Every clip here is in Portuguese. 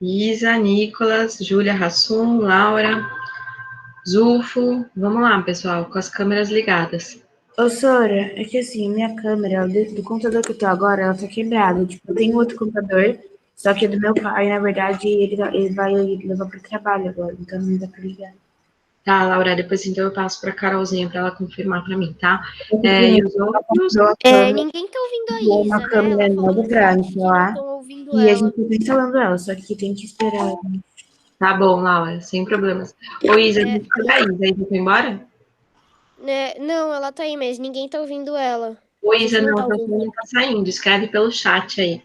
Isa, Nicolas, Júlia, Rassum, Laura, Zulfo. Vamos lá, pessoal, com as câmeras ligadas. Ô, Sora, é que assim, minha câmera do computador que eu tô agora, ela tá quebrada. Tipo, eu tenho outro computador, só que é do meu pai, na verdade, ele vai levar pro trabalho agora, então não dá pra ligar. Tá, Laura, depois então eu passo para a Carolzinha para ela confirmar para mim, tá? E os outros? Ninguém tá ouvindo a Uma Isa, né? câmera Ela falou nova no pra chat que não instalar, estão ouvindo e a ela. gente tá instalando ela, só que tem que esperar. Tá bom, Laura, sem problemas. Ô, Isa, cadê a Isa? A Isa foi embora? Não, ela tá aí, mas ninguém tá ouvindo ela. Ô, A gente Isa, não não, tá tá ouvindo. saindo. Escreve pelo chat aí.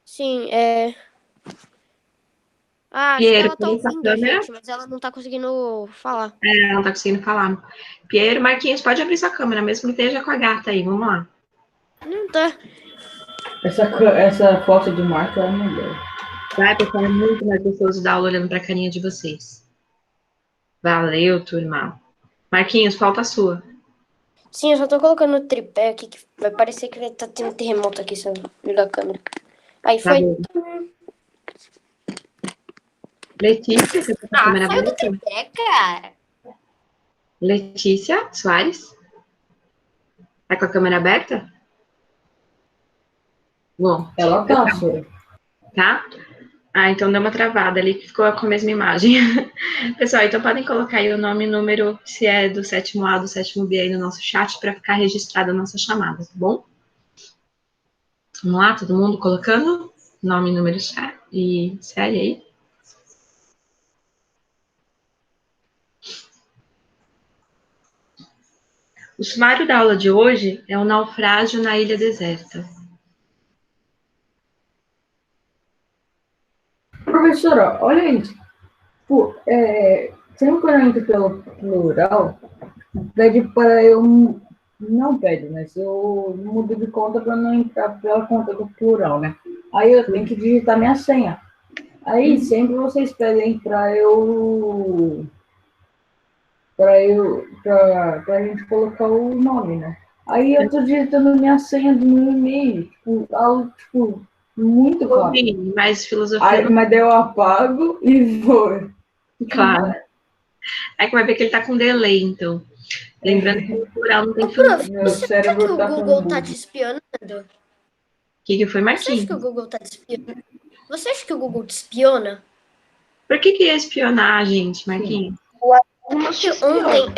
Sim, é. Ah, acho que Piero, ela tá coloca a ouvindo a câmera. gente, mas ela não tá conseguindo falar. Ela não tá conseguindo falar. Piero, Marquinhos, pode abrir sua câmera, mesmo que esteja com a gata aí. Vamos lá. Não tá. Essa foto do Marco é a melhor. Vai, pessoal, é muito mais gostoso dar aula olhando pra carinha de vocês. Valeu, turma. Marquinhos, falta a sua. Sim, eu só tô colocando o tripé aqui, que vai parecer que tá tendo terremoto aqui, se eu ligar a câmera. Aí Tá foi. bom. Letícia, você tá com a câmera Saiu do aberta? tripé, cara. Letícia Soares? Tá com a câmera aberta? Bom, Ela tá, Sora. tá? Ah, então deu uma travada ali que ficou com a mesma imagem. Pessoal, então podem colocar aí o nome e número, se é do 7º A, do 7º B aí no nosso chat, para ficar registrada a nossa chamada, tá bom? Vamos lá, todo mundo colocando nome, número e série aí. O sumário da aula de hoje é o naufrágio na ilha deserta. Professora, olha isso. Pô, sempre quando eu entro pelo plural, pede para eu. Não pede, mas eu mudo de conta para não entrar pela conta do plural, né? Aí eu tenho que digitar minha senha. Aí sempre vocês pedem pra gente colocar o nome, né? Aí eu tô digitando minha senha do meu e-mail, tipo, algo, tipo, muito rápido. Mais filosofia. Aí, mas daí eu apago e vou. Claro. Aí que vai ver que ele tá com delay, então. Lembrando que o plural não tem Prof, Meu você acha que cérebro o tá Google com tá te espionando? O que foi, Você Marquinhos? acha que o Google tá te espionando? Você acha que o Google te espiona? Por que ia espionar a gente, Marquinhos? Porque ontem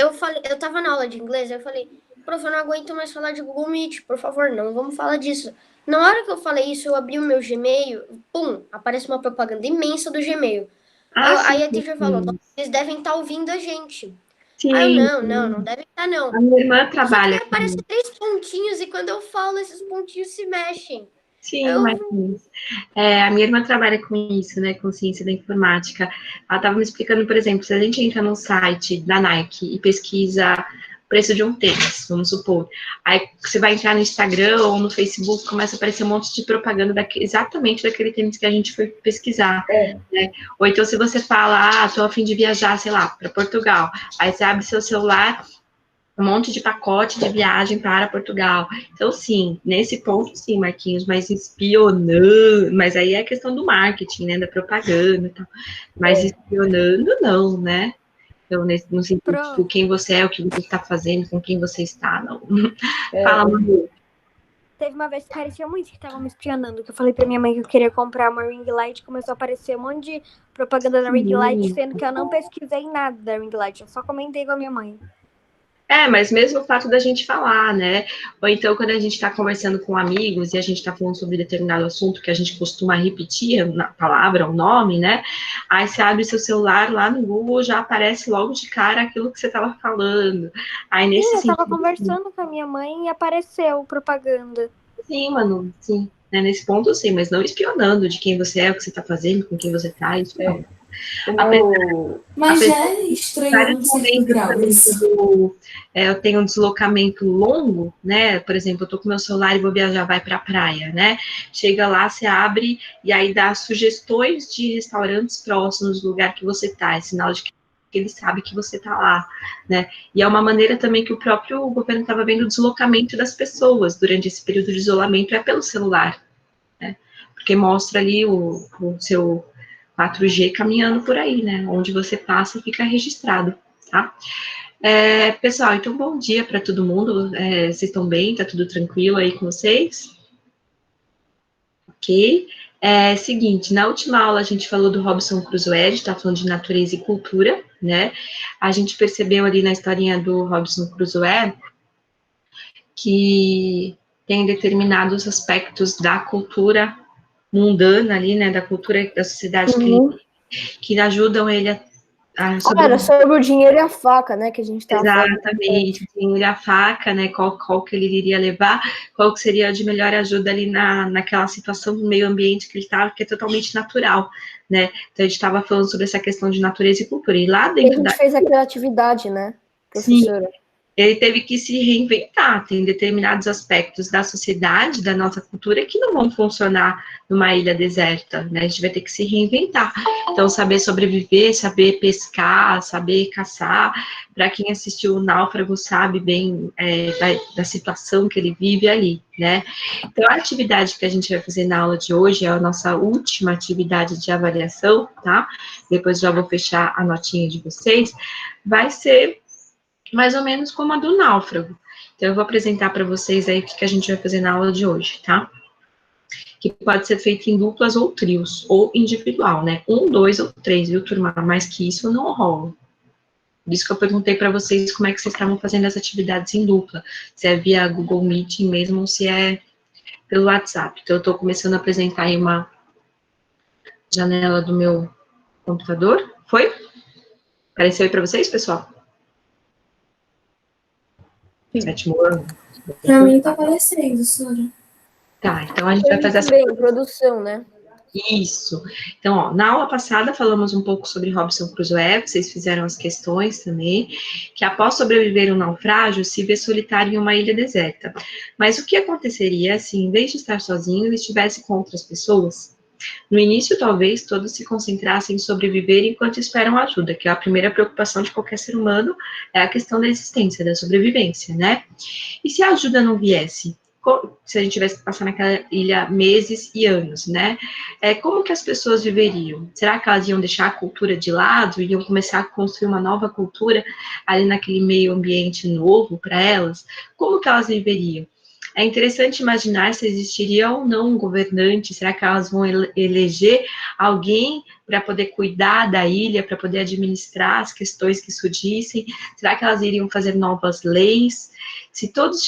eu tava na aula de inglês, eu falei, prof, eu não aguento mais falar de Google Meet, por favor, não vamos falar disso. Na hora que eu falei isso, eu abri o meu Gmail, pum, aparece uma propaganda imensa do Gmail. Aí a teacher falou, eles devem estar ouvindo a gente. Sim. Aí eu, não devem estar, não. A minha irmã Só que trabalha aí aparece 3 pontinhos e quando eu falo, esses pontinhos se mexem. Sim, Marquinhos. A minha irmã trabalha com isso, né, com ciência da informática. Ela estava me explicando, por exemplo, se a gente entra no site da Nike e pesquisa o preço de um tênis, vamos supor, aí você vai entrar no Instagram ou no Facebook, começa a aparecer um monte de propaganda exatamente daquele tênis que a gente foi pesquisar, né? Ou então se você fala, tô a fim de viajar, sei lá, para Portugal, aí você abre seu celular, um monte de pacote de viagem para Portugal. Então, sim, nesse ponto, sim, Marquinhos, mas espionando, mas aí é a questão do marketing, né, da propaganda e tal. Mas espionando, não, né? Então, no sentido, tipo, quem você é, o que você está fazendo, com quem você está, não. Fala, Manu. Teve uma vez que parecia muito que estavam me espionando, que eu falei pra minha mãe que eu queria comprar uma ring light, começou a aparecer um monte de propaganda da ring light, sendo que eu não pesquisei nada da ring light, eu só comentei com a minha mãe. Mas mesmo o fato da gente falar, né? Ou então, quando a gente está conversando com amigos e a gente está falando sobre determinado assunto que a gente costuma repetir na palavra, o nome, né? Aí você abre seu celular lá no Google, já aparece logo de cara aquilo que você estava falando. Aí nesse eu sentido. estava conversando com a minha mãe e apareceu propaganda. Sim, Manu, sim. Nesse ponto, sim, mas não espionando de quem você é, o que você está fazendo, com quem você está, isso não. Mas já é estranho um certo grau isso. Eu tenho um deslocamento longo, né? Por exemplo, eu tô com meu celular e vou viajar, vai pra praia, né? Chega lá, você abre e aí dá sugestões de restaurantes próximos do lugar que você tá. É sinal de que ele sabe que você tá lá, né? E é uma maneira também que o próprio governo estava vendo o deslocamento das pessoas durante esse período de isolamento, é pelo celular, né? Porque mostra ali o seu 4G caminhando por aí, né? Onde você passa fica registrado, tá? Pessoal, então bom dia para todo mundo. Vocês estão bem? Tá tudo tranquilo aí com vocês? Ok. Seguinte, na última aula a gente falou do Robinson Crusoe, a gente tá falando de natureza e cultura, né? A gente percebeu ali na historinha do Robinson Crusoe que tem determinados aspectos da cultura mundana ali, né? Da cultura da sociedade que ajudam ele a Era sobre o dinheiro e a faca, né, que a gente tava falando. Exatamente, tem a faca, né, qual que ele iria levar, qual que seria de melhor ajuda ali naquela situação do meio ambiente que ele estava, que é totalmente natural, né, então a gente estava falando sobre essa questão de natureza e cultura, e lá E a dentro gente fez a criatividade, né, professora? Sim, ele teve que se reinventar, tem determinados aspectos da sociedade, da nossa cultura, que não vão funcionar numa ilha deserta, né? A gente vai ter que se reinventar. Então, saber sobreviver, saber pescar, saber caçar. Para quem assistiu o Náufrago sabe bem da situação que ele vive ali, né? Então, a atividade que a gente vai fazer na aula de hoje é a nossa última atividade de avaliação, tá? Depois já vou fechar a notinha de vocês. Vai ser mais ou menos como a do náufrago. Então, eu vou apresentar para vocês aí o que a gente vai fazer na aula de hoje, tá? Que pode ser feito em duplas ou trios, ou individual, né? 1, 2 ou 3, viu, turma? Mais que isso não rola. Por isso que eu perguntei para vocês como é que vocês estavam fazendo as atividades em dupla. Se é via Google Meeting mesmo ou se é pelo WhatsApp. Então, eu estou começando a apresentar aí uma janela do meu computador. Foi? Apareceu aí para vocês, pessoal? Sétimo ano. Pra mim tá aparecendo, Sora. Tá, então a gente vai fazer essa... Bem, produção, né? Isso. Então, ó, na aula passada falamos um pouco sobre Robinson Crusoe, vocês fizeram as questões também, que após sobreviver um naufrágio, se vê solitário em uma ilha deserta. Mas o que aconteceria se, em vez de estar sozinho, ele estivesse com outras pessoas? No início, talvez, todos se concentrassem em sobreviver enquanto esperam ajuda, que é a primeira preocupação de qualquer ser humano, é a questão da existência, da sobrevivência, né? E se a ajuda não viesse? Se a gente tivesse que passar naquela ilha meses e anos, né? Como que as pessoas viveriam? Será que elas iam deixar a cultura de lado, iam começar a construir uma nova cultura ali naquele meio ambiente novo para elas? Como que elas viveriam? É interessante imaginar se existiria ou não um governante, será que elas vão eleger alguém para poder cuidar da ilha, para poder administrar as questões que surgissem? Será que elas iriam fazer novas leis? Se todos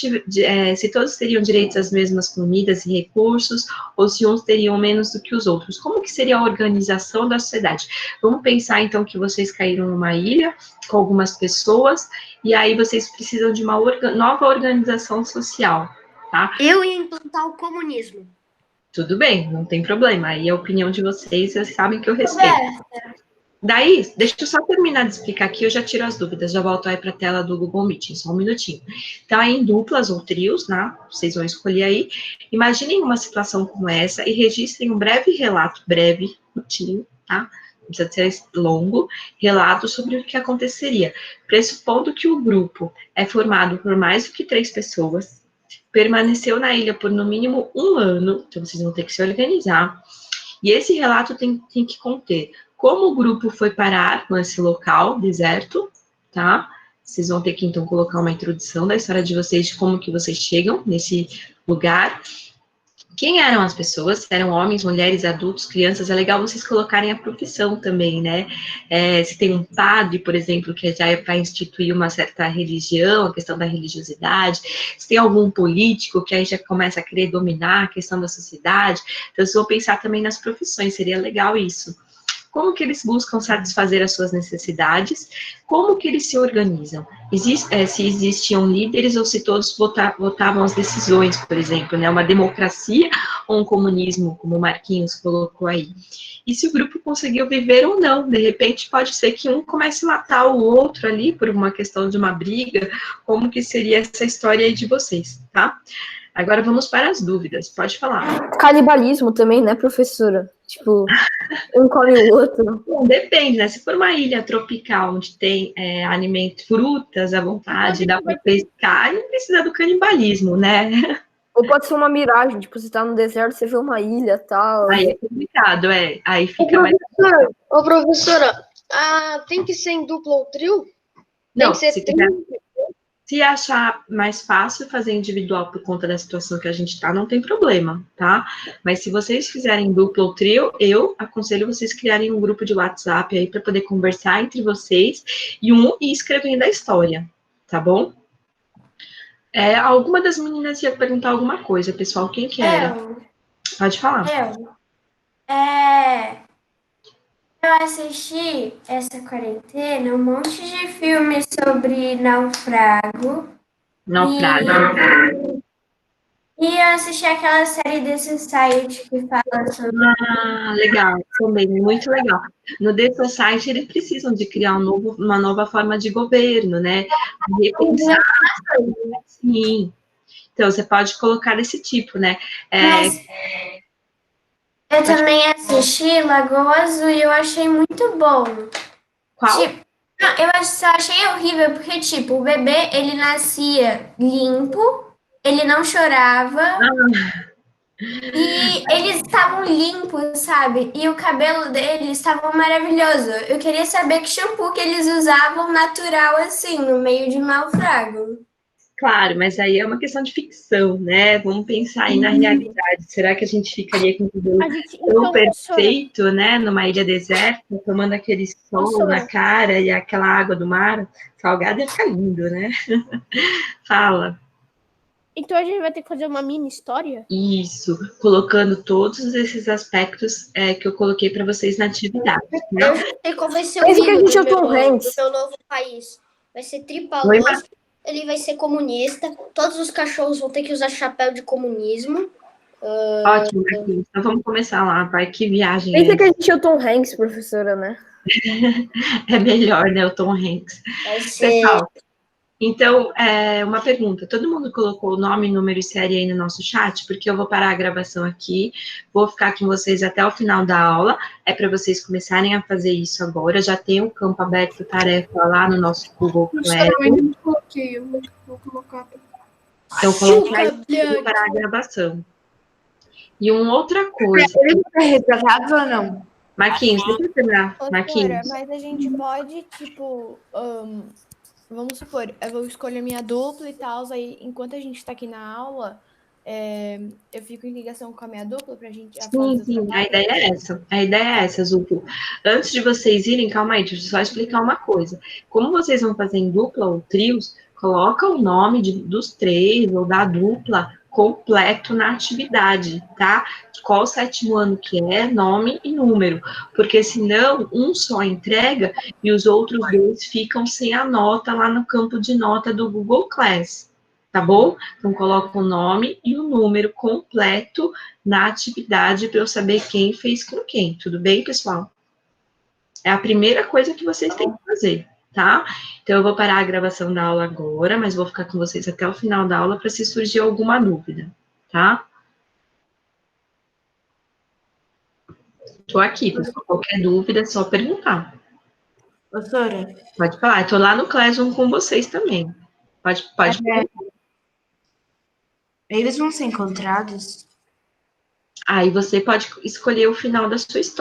teriam direito às mesmas comidas e recursos, ou se uns teriam menos do que os outros? Como que seria a organização da sociedade? Vamos pensar, então, que vocês caíram numa ilha com algumas pessoas, e aí vocês precisam de uma nova organização social. Tá? Eu ia implantar o comunismo. Tudo bem, não tem problema. Aí a opinião de vocês sabem que eu respeito. Daí, deixa eu só terminar de explicar aqui, eu já tiro as dúvidas, já volto aí para a tela do Google Meeting, só um minutinho. Então, aí em duplas ou trios, né, vocês vão escolher aí, imaginem uma situação como essa e registrem um breve relato, curtinho, tá? Não precisa ser longo, relato sobre o que aconteceria, pressupondo que o grupo é formado por mais do que 3 pessoas, permaneceu na ilha por no mínimo 1 ano, então vocês vão ter que se organizar, e esse relato tem que conter como o grupo foi parar nesse local deserto, tá? Vocês vão ter que, então, colocar uma introdução da história de vocês, de como que vocês chegam nesse lugar. Quem eram as pessoas? Eram homens, mulheres, adultos, crianças? É legal vocês colocarem a profissão também, né? Se tem um padre, por exemplo, que já vai instituir uma certa religião, a questão da religiosidade. Se tem algum político que aí já começa a querer dominar a questão da sociedade. Então, vocês vão pensar também nas profissões, seria legal isso. Como que eles buscam satisfazer as suas necessidades, como que eles se organizam, se existiam líderes ou se todos votavam as decisões, por exemplo, né, uma democracia ou um comunismo, como o Marquinhos colocou aí. E se o grupo conseguiu viver ou não, de repente pode ser que um comece a matar o outro ali por uma questão de uma briga, como que seria essa história aí de vocês, tá? Agora vamos para as dúvidas, pode falar. Canibalismo também, né, professora? Tipo, um come o outro. Bom, depende, né? Se for uma ilha tropical onde tem alimento, frutas à vontade, dá para pescar, não precisa do canibalismo, né? Ou pode ser uma miragem, tipo, você tá no deserto, você vê uma ilha e tal. Aí é complicado, Aí fica mais. Ô, professora, tem que ser em dupla ou trio? Não, que ser se quiser. Se achar mais fácil fazer individual por conta da situação que a gente tá, não tem problema, tá? Mas se vocês fizerem duplo ou trio, eu aconselho vocês criarem um grupo de WhatsApp aí para poder conversar entre vocês e ir escrevendo a história, tá bom? Alguma das meninas ia perguntar alguma coisa, pessoal. Quem que era? Pode falar. Eu assisti essa quarentena um monte de filmes sobre naufrágio. Naufrágio. E eu assisti aquela série desse site que fala sobre. Legal, também, muito legal. No The Society, eles precisam de criar uma nova forma de governo, né? Repensar. Sim. Então, você pode colocar desse tipo, né? Mas eu também assisti Lagoa Azul e eu achei muito bom. Qual? Eu só achei horrível porque, tipo, o bebê, ele nascia limpo, ele não chorava. E eles estavam limpos, sabe? E o cabelo deles estava maravilhoso. Eu queria saber que shampoo que eles usavam natural, assim, no meio de naufrágio. Claro, mas aí é uma questão de ficção, né? Vamos pensar aí na realidade. Será que a gente ficaria com o cabelo tão perfeito, né? Numa ilha deserta, tomando aquele sol na cara e aquela água do mar salgada, ia ficar lindo, né? Fala. Então a gente vai ter que fazer uma mini história? Isso, colocando todos esses aspectos que eu coloquei para vocês na atividade. Né? Eu já sei qual vai ser o Esse que a hino gente é o Tom do Hanks. meu novo país. Vai ser tripaloso, ele vai ser comunista, todos os cachorros vão ter que usar chapéu de comunismo. Ótimo, Marquinhos. Então vamos começar lá, vai, que viagem Pensa que a gente é o Tom Hanks, professora, né? É melhor, né, o Tom Hanks. Vai ser... Pessoal, então, uma pergunta. Todo mundo colocou o nome, número e série aí no nosso chat? Porque eu vou parar a gravação aqui, vou ficar com vocês até o final da aula. É para vocês começarem a fazer isso agora. Já tem um campo aberto tarefa lá no nosso Google Classroom. Eu vou colocar. Então, coloque aí, vou parar a gravação. E uma outra coisa. Ele tá retratado ou não? Marquinhos, deixa eu terminar. Marquinhos. Mas a gente pode, tipo, vamos supor, eu vou escolher minha dupla e tal, aí enquanto a gente tá aqui na aula, eu fico em ligação com a minha dupla pra gente fazer Sim, a ideia é essa. A ideia é essa, Zuko. Antes de vocês irem, calma aí, deixa eu só explicar uma coisa. Como vocês vão fazer em dupla ou trios, coloca o nome dos três ou da dupla completo na atividade, tá? Qual o 7º ano que é, nome e número. Porque senão, um só entrega e os outros 2 ficam sem a nota lá no campo de nota do Google Class. Tá bom? Então, coloca o nome e o número completo na atividade para eu saber quem fez com quem. Tudo bem, pessoal? É a primeira coisa que vocês têm que fazer, tá? Então, eu vou parar a gravação da aula agora, mas vou ficar com vocês até o final da aula para se surgir alguma dúvida, tá? Estou aqui, pessoal. Qualquer dúvida é só perguntar. Professora? Pode falar. Estou lá no Classroom com vocês também. Pode perguntar. Eles vão ser encontrados? Aí você pode escolher o final da sua história.